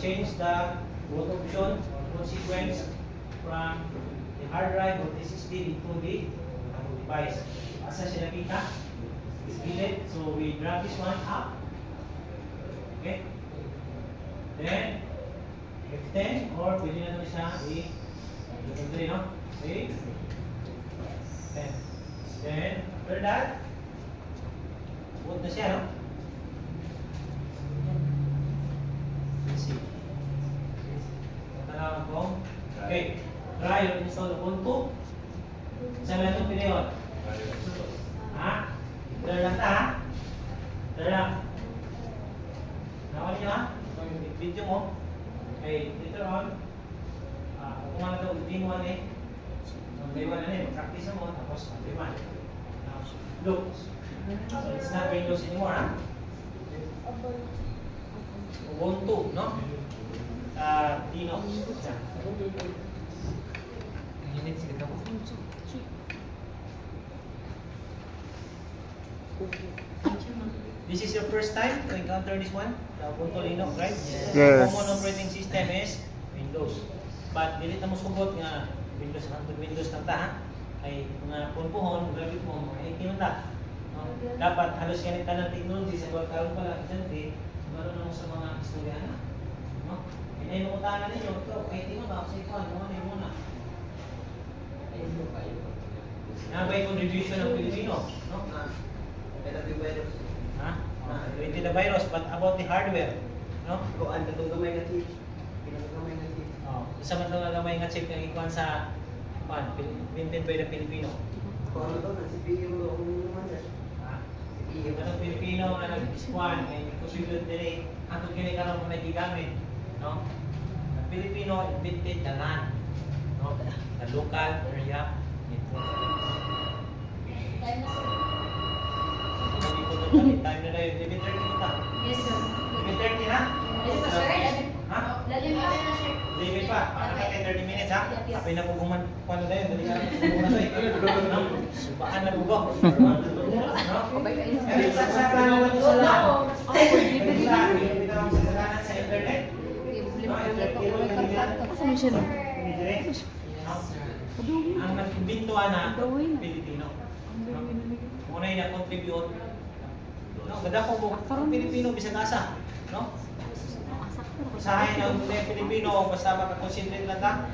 change the boot option or boot sequence from the hard drive or SSD into the device. Asa siya nakita? Is gilid. So we drag this one up. Okay. Then F10 or pwede na naman siya i-3, no? Okay. 10. Then after that, boot na siya, no? Let's see. Tanawan ko. Okay. Try or install Ubuntu. Saan na itong pinayon? Ha? Clear lang ta, ha? Clear lang. Nakawal niyo, ha? Video mo. Okay, later on, kung ano ito, din one eh. Day one na eh, mag-practice mo, tapos day one. Now, look. So it's not Windows anymore, ha? Ubuntu, no? Linux. This is your first time to encounter this one? The Ubuntu Linux, right? Yes. Common operating system is Windows. But dili ta mo sugot nga Windows hangtod Windows lang ta, ha? Ay mga punpuhon, grabe mo, ay kinon ta. No? Dapat halos ganit tanang technology sa karon pa lang dyan, meron mo sa mga istorya na. No? Ay mo tanan ninyo, to, kay tingnan ba sa ikaw, mo na muna. Nabay contribution ng Pilipino, no? Ha? Related the virus, but about the hardware, no? Kuan katong gamay nga chip. Pinakagamay nga chip. Oh, isa man lang gamay nga chip nga ikuan sa kuan, invented by the Filipino. Kuan to na CPU mo ang naman sir. Ha? CPU Ang Pilipino nga nag-iskuan kay posible dire ato kini karon mo nagigamit, no? Ang Pilipino invented the land, no? The local area network. Time na tayo, 11:30 na. Yes, sir. 11:30 na? Yes, sir. Ha? Lalim pa na, sir. Leave pa. Para ka 30 minutes, ha? Kapay na puguman. Paano tayo? Dali ka na puguman tayo. No? Subaan na bugo. No? Eh, sa plano ba ito sa lahat? Bitaw sa salanan sa internet? Ang nag-imbento na Pilipino. Muna yung na-contribute. No, ganda ko ang Pilipino bisag asa, no? Usahay ng Pilipino basta makakonsentrate lang ta.